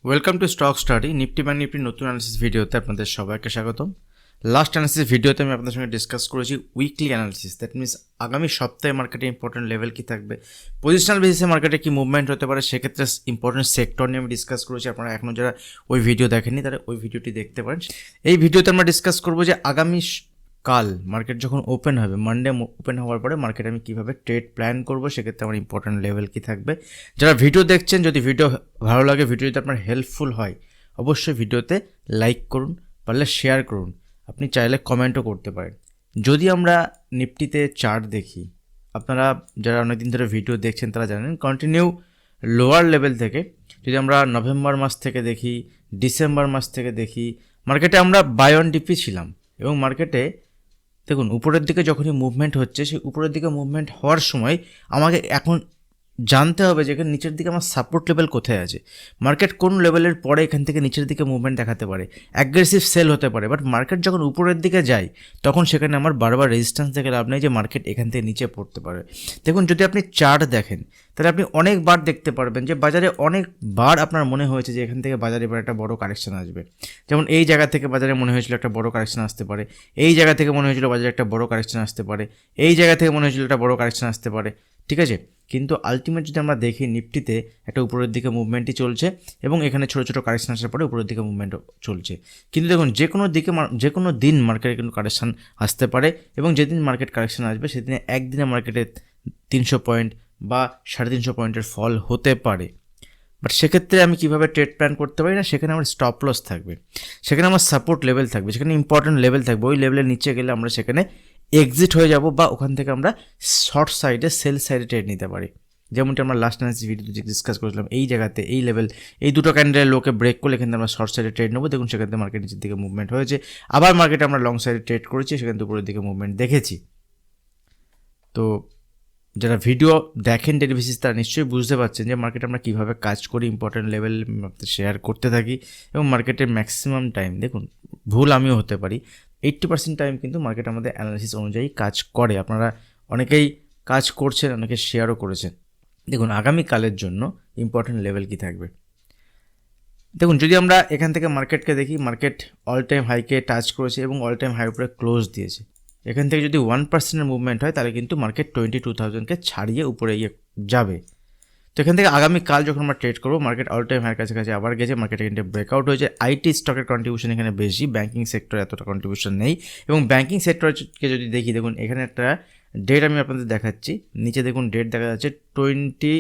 Welcome to StockStudy Nifty bank নতুন analysis ভিডিওতে আপনাদের সবাইকে স্বাগতম। লাস্ট অ্যানালিসিস ভিডিওতে আমি আপনাদের সঙ্গে ডিসকাস করেছি উইকলি অ্যানালিসিস, দ্যাট মিনস আগামী সপ্তাহে মার্কেটে ইম্পর্টেন্ট লেভেল কী থাকবে, পজিশনাল বেসিসে মার্কেটে কী মুভমেন্ট হতে পারে, সেক্ষেত্রে ইম্পর্টেন্ট সেক্টর নিয়ে আমি ডিসকাস করেছি। আপনারা এখনও যারা ওই ভিডিও দেখেননি তারা ওই ভিডিওটি দেখতে পারেন। এই ভিডিওতে আমরা ডিসকাস করবো যে আগামী কাল মার্কেট যখন ওপেন হবে, মানডে ওপেন হওয়ার পরে মার্কেট আমি কীভাবে ট্রেড প্ল্যান করবো, সেক্ষেত্রে আমার ইম্পর্টেন্ট লেভেল কী থাকবে। যারা ভিডিও দেখছেন, যদি ভিডিও ভালো লাগে, ভিডিও যদি আপনার হেল্পফুল হয়, অবশ্যই ভিডিওতে লাইক করুন, পারলে শেয়ার করুন, আপনি চাইলে কমেন্টও করতে পারেন। যদি আমরা নিফটিতে চার্ট দেখি, আপনারা যারা অনেকদিন ধরে ভিডিও দেখছেন তারা জানেন কন্টিনিউ লোয়ার লেভেল থেকে যদি আমরা নভেম্বর মাস থেকে দেখি, ডিসেম্বর মাস থেকে দেখি, মার্কেটে আমরা বাই অন ডিপি ছিলাম এবং মার্কেটে দেখুন উপরের দিকে যখনই মুভমেন্ট হচ্ছে, সেই উপরের দিকে মুভমেন্ট হওয়ার সময় আমাকে এখন জানতে হবে যে এখানে নিচের দিকে আমার সাপোর্ট লেভেল কোথায় আছে, মার্কেট কোন লেভেলের পরে এখান থেকে নিচের দিকে মুভমেন্ট দেখাতে পারে, অ্যাগ্রেসিভ সেল হতে পারে। বাট মার্কেট যখন উপরের দিকে যায় তখন সেখানে আমার বারবার রেজিস্ট্যান্স দেখে লাভ নেই যে মার্কেট এখান থেকে নিচে পড়তে পারে। দেখুন যদি আপনি চার্ট দেখেন তাহলে আপনি অনেকবার দেখতে পারবেন যে বাজারে অনেকবার আপনার মনে হয়েছে যে এখান থেকে বাজারে এবার একটা বড় কারেকশন আসবে। যেমন এই জায়গা থেকে বাজারে মনে হয়েছিল একটা বড় কারেকশন আসতে পারে, এই জায়গা থেকে মনে হয়েছিল বাজারে একটা বড় কারেকশন আসতে পারে, এই জায়গা থেকে মনে হয়েছিল একটা বড় কারেকশন আসতে পারে, ঠিক আছে। কিন্তু আলটিমেট যদি আমরা দেখি নিফটিতে একটা উপরের দিকে মুভমেন্টই চলছে এবং এখানে ছোটো ছোটো কারেকশন আসার পরে উপরের দিকে মুভমেন্টও চলছে। কিন্তু দেখুন যে কোনো দিন মার্কেটে কিন্তু কারেকশন আসতে পারে এবং যেদিন মার্কেট কারেকশন আসবে সেদিনে একদিনে মার্কেটে 300 পয়েন্ট বা 350 পয়েন্টের ফল হতে পারে। বাট সেক্ষেত্রে আমি কীভাবে ট্রেড প্ল্যান করতে পারি না, সেখানে আমার স্টপ লস থাকবে, সেখানে আমার সাপোর্ট লেভেল থাকবে, সেখানে ইম্পর্টেন্ট লেভেল থাকবে। ওই লেভেলের নিচে গেলে আমরা সেখানে এক্সিট হয়ে যাব বা ওখান থেকে আমরা শর্ট সাইডে সেল সাইডে ট্রেড নিতে পারি। যেমনটি আমরা লাস্ট অ্যানালিসিস ভিডিওতে ডিসকাস করেছিলাম, এই জায়গাতে এই লেভেল, এই দুটো ক্যান্ডেলের লোকে ব্রেক করলে এখানে আমরা শর্ট সাইডে ট্রেড নেবো। দেখুন সেখান থেকে মার্কেট নিচের দিকে মুভমেন্ট হয়েছে, আবার মার্কেটে আমরা লং সাইডে ট্রেড করেছি, সেখান থেকে উপরের দিকে মুভমেন্ট দেখেছি। তো যারা ভিডিও দেখেন ডেলি বেসিস তারা নিশ্চয়ই বুঝতে পারছেন যে মার্কেটে আমরা কীভাবে কাজ করি, ইম্পর্টেন্ট লেভেল শেয়ার করতে থাকি এবং মার্কেটের ম্যাক্সিমাম টাইম, দেখুন ভুল আমিও হতে পারি, 80% টাইম কিন্তু মার্কেট আমাদের অ্যানালাইসিস অনুযায়ী কাজ করে। আপনারা অনেকেই কাজ করছেন, অনেকে শেয়ারও করেছেন। দেখুন আগামীকালের জন্য ইম্পর্টেন্ট লেভেল কী থাকবে। দেখুন যদি আমরা এখান থেকে মার্কেটকে দেখি, মার্কেট অল টাইম হাইকে টাচ করেছে এবং অল টাইম হাই উপরে ক্লোজ দিয়েছে। এখান থেকে যদি 1%-এর মুভমেন্ট হয় তাহলে কিন্তু মার্কেট 22,000-কে ছাড়িয়ে উপরে যাবে। তো এখান থেকে আগামীকাল যখন আমরা ট্রেড করবো, মার্কেট অল টাইম হাইয়ের কাছাকাছি আবার গেছে, মার্কেট এখানে ব্রেকআউট হয়েছে। আইটি স্টকের কন্ট্রিবিউশন এখানে বেশি, ব্যাঙ্কিং সেক্টরে এতটা কন্ট্রিবিউশন নেই। এবং ব্যাঙ্কিং সেক্টরকে যদি দেখি, দেখুন এখানে একটা ডেট আমি আপনাদের দেখাচ্ছি, নিচে দেখুন ডেট দেখা যাচ্ছে 20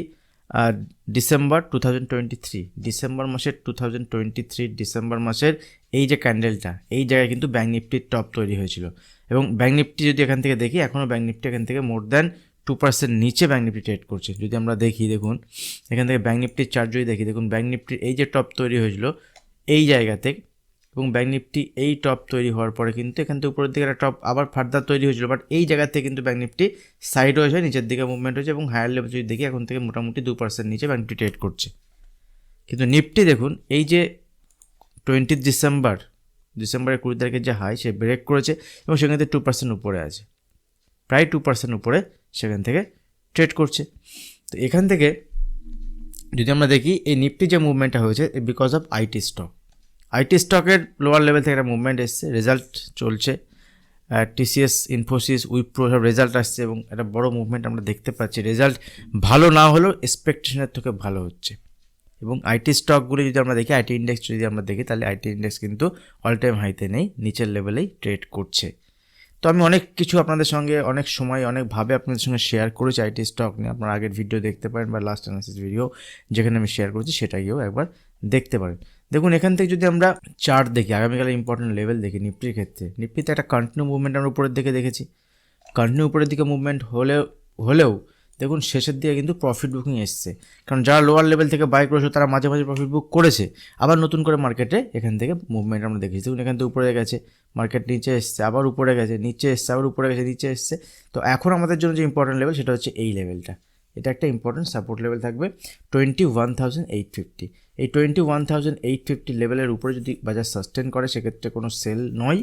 ডিসেম্বর 2023, ডিসেম্বর মাসের 2023 ডিসেম্বর মাসের এই যে ক্যান্ডেলটা, এই জায়গায় কিন্তু ব্যাঙ্ক নিফটির টপ তৈরি হয়েছিল। এবং ব্যাঙ্ক নিফটি যদি এখান থেকে দেখি, এখনও ব্যাঙ্ক নিফটি এখান থেকে মোর দ্যান 2% নিচে ব্যাঙ্ক নিফটি ট্রেড করছে। যদি আমরা দেখি, দেখুন এখান থেকে ব্যাঙ্ক নিফটির চার্ট যদি দেখি, দেখুন ব্যাঙ্ক নিফটির এই যে টপ তৈরি হয়েছিল এই জায়গাতে, এবং ব্যাঙ্ক নিফটি এই টপ তৈরি হওয়ার পরে কিন্তু এখান থেকে উপরের দিকে একটা টপ আবার ফার্দার তৈরি হয়েছিল। বাট এই জায়গা থেকে কিন্তু ব্যাঙ্ক নিফটি সাইড হয়েছে, নিচের দিকে মুভমেন্ট হয়েছে এবং হায়ার লেভেল যদি দেখি এখন থেকে মোটামুটি 2% নিচে ব্যাঙ্ক নিফটি ট্রেড করছে। কিন্তু নিফটি দেখুন এই যে 20 ডিসেম্বরের 20 তারিখের যে হাই, সে ব্রেক করেছে এবং সেখান থেকে 2% উপরে আছে, প্রায় 2% উপরে সেখান থেকে ট্রেড করছে। তো এখান থেকে যদি আমরা দেখি এই নিফটি যে মুভমেন্টটা হয়েছে বিকজ অফ আইটি স্টকের লোয়ার লেভেল থেকে একটা মুভমেন্ট এসছে, রেজাল্ট চলছে, টিসিএস, ইনফোসিস, উইপ্রো সব রেজাল্ট আসছে এবং একটা বড় মুভমেন্ট আমরা দেখতে পাচ্ছি। রেজাল্ট ভালো না হলেও এক্সপেকটেশনের থেকে ভালো হচ্ছে। এবং আইটি স্টকগুলি যদি আমরা দেখি, আইটি ইন্ডেক্স যদি আমরা দেখি, তাহলে আইটি ইন্ডেক্স কিন্তু অল টাইম হাইতে নেই, নিচের লেভেলেই ট্রেড করছে। তো আমি অনেক কিছু আপনাদের সঙ্গে অনেক সময় অনেকভাবে আপনাদের সঙ্গে শেয়ার করেছি আইটি স্টক নিয়ে। আপনারা আগের ভিডিও দেখতে পারেন বা লাস্ট অ্যানালিসিস ভিডিও যেখানে আমি শেয়ার করেছি সেটা গিয়েও একবার দেখতে পারেন। দেখুন এখান থেকে যদি আমরা চার্ট দেখি, আগামীকালের ইম্পর্টেন্ট লেভেল দেখি নিফটির ক্ষেত্রে, নিফটিতে একটা কন্টিনিউ মুভমেন্ট আমরা উপরের দিকে দেখেছি। কন্টিনিউ উপরের দিকে মুভমেন্ট হলেও দেখুন শেষের দিকে কিন্তু প্রফিট বুকিং এসছে, কারণ যারা লোয়ার লেভেল থেকে বাই করেছে তারা মাঝে মাঝে প্রফিট বুক করেছে। আবার নতুন করে মার্কেটে এখান থেকে মুভমেন্ট আমরা দেখেছি। দেখুন এখান থেকে উপরে গেছে, মার্কেট নিচে এসছে, আবার উপরে গেছে, নিচে এসছে, আবার উপরে গেছে, নিচে এসছে। তো এখন আমাদের জন্য যে ইম্পর্টেন্ট লেভেল সেটা হচ্ছে এই লেভেলটা, এটা একটা ইম্পর্টেন্ট সাপোর্ট লেভেল থাকবে 21,850। এই 21,850 লেভেলের উপরে যদি বাজার সাস্টেন করে সেক্ষেত্রে কোনো সেল নয়,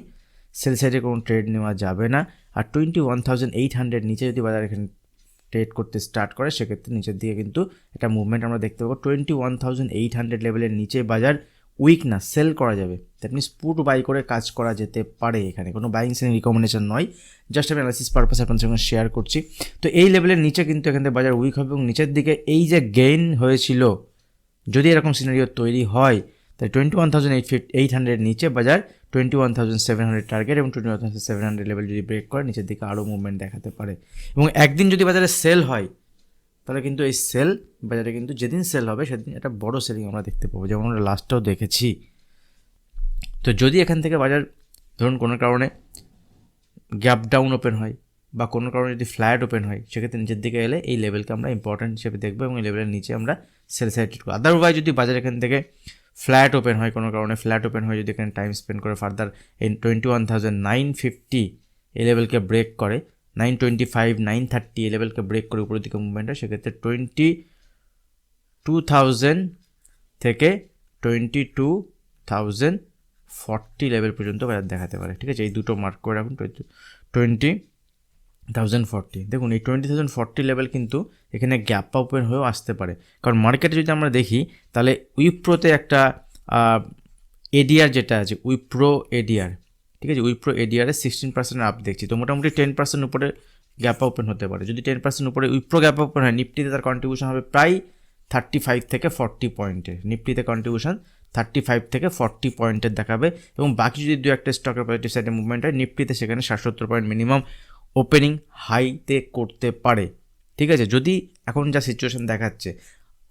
সেল সাইডে কোনো ট্রেড নেওয়া যাবে না। আর 21,800 নিচে যদি বাজার এখানে ট্রেড করতে স্টার্ট করে সেক্ষেত্রে নিচের দিকে কিন্তু একটা মুভমেন্ট আমরা দেখতে পাবো। 21,800 লেভেলের নিচে বাজার উইক না, সেল করা যাবে। দ্যাট মিনস পুট বাই করে কাজ করা যেতে পারে। এখানে কোনো বাইং সেলিং রিকমেন্ডেশন নয়, জাস্ট আমি অ্যানালিসিস পারপাস আপনাদের সঙ্গে শেয়ার করছি। তো এই লেভেলের নিচে কিন্তু এখান থেকে বাজার উইক হবে এবং নিচের দিকে এই যে গেইন হয়েছিল, যদি এরকম সিনারিও তৈরি হয় তাই 21,800 নিচে বাজার 21,700 টার্গেট এবং 21,700 লেভেল যদি ব্রেক করে নিচের দিকে আরও মুভমেন্ট দেখাতে পারে। এবং একদিন যদি বাজারে সেল হয় তাহলে কিন্তু এই সেল বাজারে কিন্তু যেদিন সেল হবে সেদিন একটা বড় সেলিং আমরা দেখতে পাবো, যেমন আমরা লাস্টটাও দেখেছি। তো যদি এখান থেকে বাজার ধরুন কোনো কারণে গ্যাপ ডাউন ওপেন হয় বা কোনো কারণে যদি ফ্ল্যাট ওপেন হয় সেক্ষেত্রে নিচের দিকে এলে এই লেভেলকে আমরা ইম্পর্টেন্ট হিসেবে দেখবো এবং এই লেভেলের নিচে আমরা সেল সাইড করবো। আদারওয়াইজ যদি বাজার এখান থেকে ফ্ল্যাট ওপেন হয়, কোনো কারণে ফ্ল্যাট ওপেন হয়, যদি এখানে টাইম স্পেন্ড করে ফার্দার এই 21,950 এই লেভেলকে ব্রেক করে, 925, 930 এই লেভেলকে ব্রেক করে উপরের দিকে মুভমেন্ট হয়, সেক্ষেত্রে 22,000 থেকে 22,040 লেভেল পর্যন্ত বাজার দেখাতে পারে। ঠিক আছে, এই দুটো মার্ক করে রাখুন, 20,040। দেখুন এই 20,040 লেভেল কিন্তু এখানে গ্যাপ ওপেন হয়েও আসতে পারে, কারণ মার্কেটে যদি আমরা দেখি তাহলে উইপ্রোতে একটা এডিআর যেটা আছে উইপ্রো এডিআর, ঠিক আছে, উইপ্রো এডিআরে 16% আপ দেখছি। তো মোটামুটি 10% উপরে গ্যাপ ওপেন হতে পারে। যদি 10% উপরে উইপ্রো গ্যাপ ওপেন হয়, নিফটিতে তার কন্ট্রিবিউশন হবে প্রায় 35 থেকে 40 পয়েন্টের। নিফটিতে কন্ট্রিবিউশন 35 থেকে 40 পয়েন্টের দেখাবে এবং বাকি যদি দু একটা স্টকের পজিটিভ সাইডে মুভমেন্ট হয়, নিফটিতে সেখানে 70 পয়েন্ট মিনিমাম ওপেনিং হাইতে করতে পারে। ঠিক আছে, যদি এখন যা সিচুয়েশন দেখাচ্ছে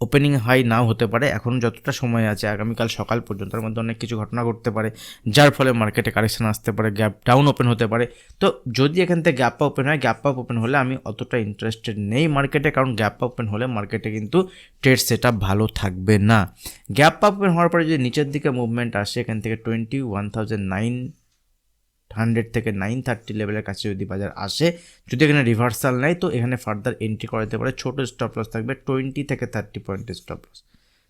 ওপেনিং হাই নাও হতে পারে, এখন যতটা সময় আছে আগামীকাল সকাল পর্যন্ত, তার মধ্যে অনেক কিছু ঘটনা ঘটতে পারে যার ফলে মার্কেটে কারেকশন আসতে পারে, গ্যাপ ডাউন ওপেন হতে পারে। তো যদি এখান থেকে গ্যাপ আপ ওপেন হয়, গ্যাপ আপ ওপেন হলে আমি অতটা ইন্টারেস্টেড নেই মার্কেটে, কারণ গ্যাপ আপ ওপেন হলে মার্কেটে কিন্তু ট্রেড সেট আপ ভালো থাকবে না। গ্যাপ আপ ওপেন হওয়ার পরে যদি নিচের দিকে মুভমেন্ট আসে, এখান থেকে 21,900 থেকে 930 লেভেলের কাছে যদি বাজার আসে, যদি এখানে রিভার্সাল নেয় তো এখানে ফার্দার এন্ট্রি করাতে পারে। ছোটো স্টপ লস থাকবে 20 থেকে 30 পয়েন্টের স্টপ লস,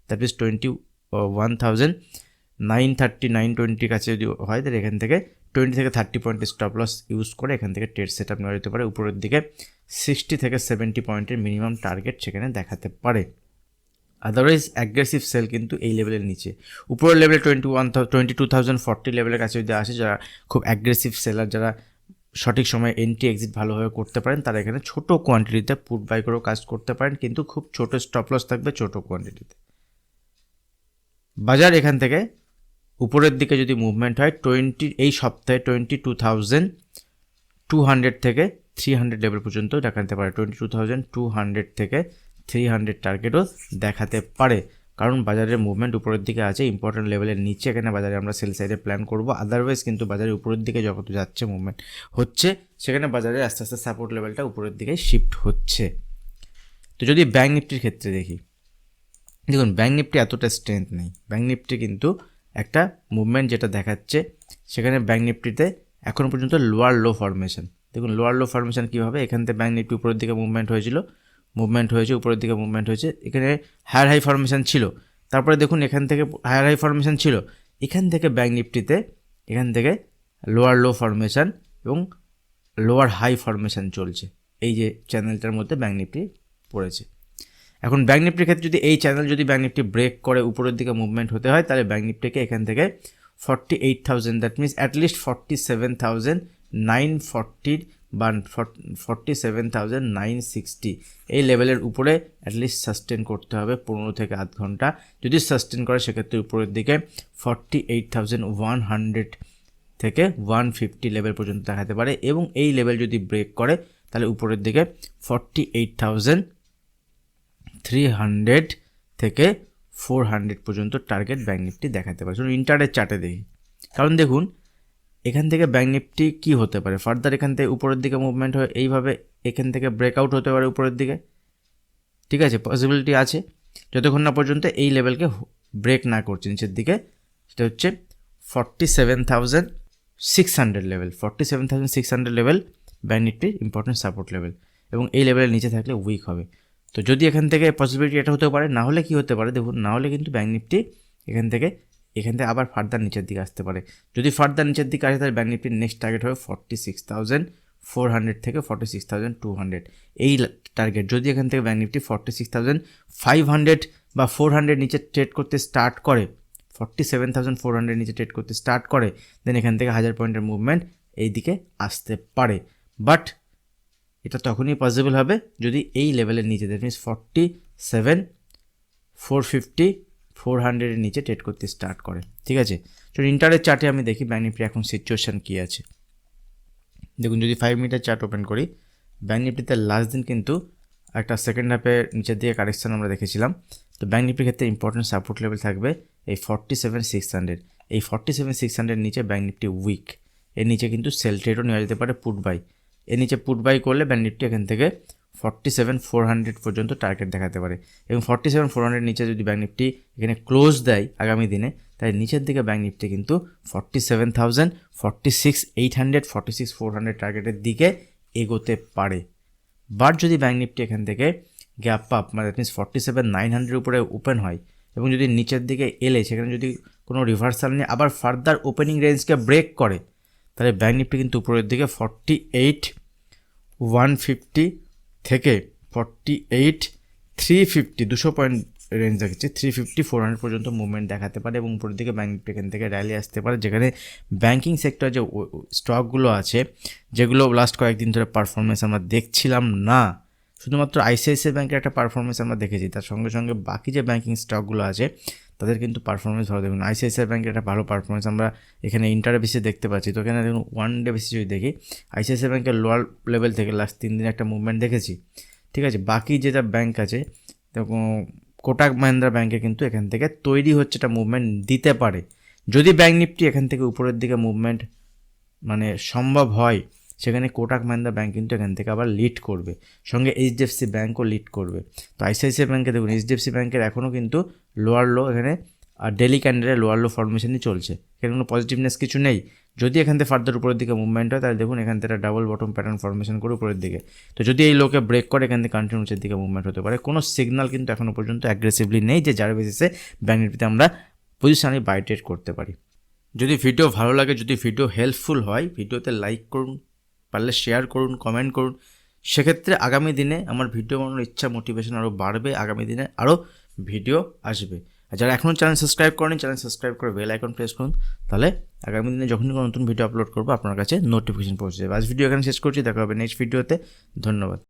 দ্যাট মিনস 21,930, 920 কাছে যদি হয় তাহলে এখান থেকে 20 থেকে 30 পয়েন্টের স্টপ লস ইউজ করে এখান থেকে ট্রেড সেট আপ নেওয়া যেতে পারে। উপরের দিকে 60 থেকে 70 পয়েন্টের মিনিমাম টার্গেট সেখানে দেখাতে পারে। আদারওয়াইজ অ্যাগ্রেসিভ সেল কিন্তু এই লেভেলের নিচে, উপরের লেভেলে 22,040 লেভেলের কাছে যদি আসে, যারা খুব অ্যাগ্রেসিভ সেলার, যারা সঠিক সময়ে এন্ট্রি এক্সিট ভালোভাবে করতে পারেন, তারা এখানে ছোট কোয়ান্টিটিতে পুট বাই করেও কাজ করতে পারেন, কিন্তু খুব ছোট স্টপ লস থাকবে ছোট কোয়ান্টিটিতে। বাজার এখান থেকে উপরের দিকে যদি মুভমেন্ট হয় এই সপ্তাহে 22,200 থেকে 300 লেভেল পর্যন্ত দেখাতে পারে, 22,200 থেকে 300 টার্গেটও দেখাতে পারে, কারণ বাজারের মুভমেন্ট উপরের দিকে আছে। ইম্পর্টেন্ট লেভেলের নিচে এখানে বাজারে আমরা সেল সাইডে প্ল্যান করব। আদারওয়াইজ কিন্তু বাজারের উপরের দিকে যত যাচ্ছে মুভমেন্ট হচ্ছে, সেখানে বাজারে আস্তে আস্তে সাপোর্ট লেভেলটা উপরের দিকে শিফট হচ্ছে। তো যদি ব্যাঙ্ক নিফটির ক্ষেত্রে দেখি, দেখুন ব্যাঙ্ক নিফটি এতটা স্ট্রেংথ নেই। ব্যাঙ্ক নিফটি কিন্তু একটা মুভমেন্ট যেটা দেখাচ্ছে, সেখানে ব্যাঙ্ক নিফটিতে এখনও পর্যন্ত লোয়ার লো ফরমেশন। দেখুন লোয়ার লো ফরমেশন কীভাবে, এখান থেকে ব্যাঙ্ক নিফটি উপরের দিকে মুভমেন্ট হয়েছে, উপরের দিকে মুভমেন্ট হয়েছে, এখানে হায়ার হাই ফরমেশন ছিল, তারপরে দেখুন এখান থেকে হায়ার হাই ফরমেশন ছিল, এখান থেকে ব্যাঙ্ক নিফটিতে এখান থেকে লোয়ার লো ফরমেশন এবং লোয়ার হাই ফরমেশন চলছে। এই যে চ্যানেলটার মধ্যে ব্যাঙ্ক নিফটি পড়েছে। এখন ব্যাঙ্ক নিফটির ক্ষেত্রে যদি এই চ্যানেল যদি ব্যাঙ্ক নিফটি ব্রেক করে উপরের দিকে মুভমেন্ট হতে হয়, তাহলে ব্যাঙ্ক নিফটিকে এখান থেকে 48,000, দ্যাট মিনস অ্যাটলিস্ট 47,940 বা 47,960 এই লেভেলের উপরে অ্যাটলিস্ট সাস্টেন করতে হবে 15 থেকে আধ ঘন্টা। যদি সাস্টেন করে সেক্ষেত্রে উপরের দিকে 48,100 থেকে 150 লেভেল পর্যন্ত দেখাতে পারে, এবং এই লেভেল যদি ব্রেক করে তাহলে উপরের দিকে 48,300 থেকে 400 পর্যন্ত টার্গেট ব্যাঙ্ক নিফটি দেখাতে পারে। শুনুন ইন্টারডে চার্টে দেখি, কারণ দেখুন এখান থেকে ব্যাঙ্ক নিফটি কী হতে পারে, ফার্দার এখান থেকে উপরের দিকে মুভমেন্ট হয়ে এইভাবে এখান থেকে ব্রেকআউট হতে পারে উপরের দিকে। ঠিক আছে, পসিবিলিটি আছে, যতক্ষণ না পর্যন্ত এই লেভেলকে ব্রেক না করছে নিচের দিকে। সেটা হচ্ছে 47,600 লেভেল, 47,600 লেভেল ব্যাঙ্ক নিফটির ইম্পর্টেন্ট সাপোর্ট লেভেল, এবং এই লেভেলের নিচে থাকলে উইক হবে। তো যদি এখান থেকে পসিবিলিটি এটা হতে পারে, না হলে কি হতে পারে দেখুন, না হলে কিন্তু ব্যাঙ্ক নিফটি এখান থেকে আবার ফার্দার নিচের দিকে আসতে পারে। যদি ফার্দার নিচের দিকে আসে তাহলে ব্যাঙ্ক নিফটির নেক্সট টার্গেট হবে 46,400 থেকে 46,200 এই টার্গেট। যদি এখান থেকে ব্যাঙ্ক নিফটি 46,500 বা 400 নিচে ট্রেড করতে স্টার্ট করে, 47,400 নিচে ট্রেড করতে স্টার্ট করে, দেন এখান থেকে 1000 পয়েন্টের মুভমেন্ট এই দিকে আসতে পারে। বাট এটা তখনই পসিবল হবে যদি এই লেভেলের নিচে, দ্যাট মিনস 47,450 400-এর নিচে ট্রেড করতে স্টার্ট করে। ঠিক আছে, তো ইন্টারের চার্টে আমি দেখি ব্যাঙ্ক নিফটি এখন সিচুয়েশান কী আছে। দেখুন, যদি 5 মিনিটের চার্ট ওপেন করি, ব্যাঙ্ক নিফটিতে লাস্ট দিন কিন্তু একটা সেকেন্ড হাফে নিচের দিকে কারেকশান আমরা দেখেছিলাম। তো ব্যাঙ্ক নিফটির ক্ষেত্রে ইম্পর্টেন্ট সাপোর্ট লেভেল থাকবে এই 47,600। এই 47,600 নিচে ব্যাঙ্ক নিফটি উইক, এর নিচে কিন্তু সেল ট্রেডও নেওয়া যেতে পারে, পুট বাই। এর নিচে পুট বাই করলে ব্যাঙ্ক নিফটি এখান থেকে 47,400 পর্যন্ত টার্গেট দেখাতে পারে। এবং 47,400 নিচে যদি ব্যাঙ্ক নিফটি এখানে ক্লোজ দেয় আগামী দিনে, তাই নিচের দিকে ব্যাঙ্ক নিফটি কিন্তু 47,000, 46,800, 46,400 টার্গেটের দিকে এগোতে পারে। বাট যদি ব্যাঙ্ক নিফটি এখান থেকে গ্যাপ আপ, মানে দ্যাট মিনস 47,900 উপরে ওপেন হয় এবং যদি নিচের দিকে এলে সেখানে যদি কোনো রিভার্সাল নিয়ে আবার ফার্দার ওপেনিং রেঞ্জকে ব্রেক করে, তাহলে ব্যাঙ্ক নিফটি কিন্তু উপরের দিকে 48,150 থেকে 48,350 200 পয়েন্ট রেঞ্জ দেখাচ্ছে, 350-400 পর্যন্ত মুভমেন্ট দেখাতে পারে এবং উপরের দিকে ব্যাঙ্ক নিফটি এখান থেকে র্যালি আসতে পারে, যেখানে ব্যাঙ্কিং সেক্টর যে স্টকগুলো আছে যেগুলো লাস্ট কয়েকদিন ধরে পারফরমেন্স আমরা দেখছিলাম না, শুধুমাত্র আইসিআইসিআই ব্যাঙ্কের একটা পারফরমেন্স আমরা দেখেছি, তার সঙ্গে সঙ্গে বাকি যে ব্যাঙ্কিং স্টকগুলো আছে তাদের কিন্তু পারফরমেন্স ভালো। দেখুন, আইসিআইসিআই ব্যাঙ্কের একটা ভালো পারফরমেন্স আমরা এখানে ইন্টার বেসিসে দেখতে পাচ্ছি। তো এখানে দেখুন ওয়ান ডে বেসিস যদি দেখি, আইসিআইসিআই ব্যাঙ্কের লোয়ার লেভেল থেকে লাস্ট 3 দিন একটা মুভমেন্ট দেখেছি। ঠিক আছে, বাকি যেটা ব্যাঙ্ক আছে, দেখুন কোটাক মাহিন্দ্রা ব্যাঙ্কে কিন্তু এখান থেকে তৈরি হচ্ছে একটা মুভমেন্ট দিতে পারে। যদি ব্যাঙ্ক নিফটি এখান থেকে উপরের দিকে মুভমেন্ট মানে সম্ভব হয়, সেখানে কোটাক মাহিন্দ্রা ব্যাঙ্ক কিন্তু এখান থেকে আবার লিড করবে, সঙ্গে এইচডিএফসি ব্যাঙ্কও লিড করবে। তো আইসিআইসিআই ব্যাঙ্কে দেখুন, এইচডিএফসি ব্যাঙ্কের এখনও কিন্তু লোয়ার লো এখানে ডেলি ক্যান্ডেলে লোয়ার লো ফরমেশনই চলছে, এখানে কোনো পজিটিভনেস কিছু নেই। যদি এখান থেকে ফার্দার উপরের দিকে মুভমেন্ট হয়, তাহলে দেখুন এখান থেকে ডাবল বটম প্যাটার্ন ফরমেশন করে উপরের দিকে। তো যদি এই লোকে ব্রেক করে এখান থেকে কন্টিনিউ নিচের দিকে মুভমেন্ট হতে পারে। কোনো সিগন্যাল কিন্তু এখনও পর্যন্ত অ্যাগ্রেসিভলি নেই যে যার বেসিসে ব্যাঙ্ক নিফটিতে আমরা পজিশনে বাই ট্রেড করতে পারি। যদি ভিডিও ভালো লাগে, যদি ভিডিও হেল্পফুল হয়, ভিডিওতে লাইক করুন, পারলে শেয়ার করুন, কমেন্ট করুন। সেক্ষেত্রে আগামী দিনে আমার ভিডিও বানানোর ইচ্ছা, মোটিভেশন আরও বাড়বে, আগামী দিনে আরও ভিডিও আসবে। আর যারা এখনও চ্যানেল সাবস্ক্রাইব করেন, চ্যানেল সাবস্ক্রাইব করে বেল আইকন প্রেস করুন, তাহলে আগামী দিনে যখনই কোনো নতুন ভিডিও আপলোড করবো আপনার কাছে নোটিফিকেশন পৌঁছে যাবে। আজ ভিডিও এখানে শেষ করছি, দেখা হবে নেক্সট ভিডিওতে। ধন্যবাদ।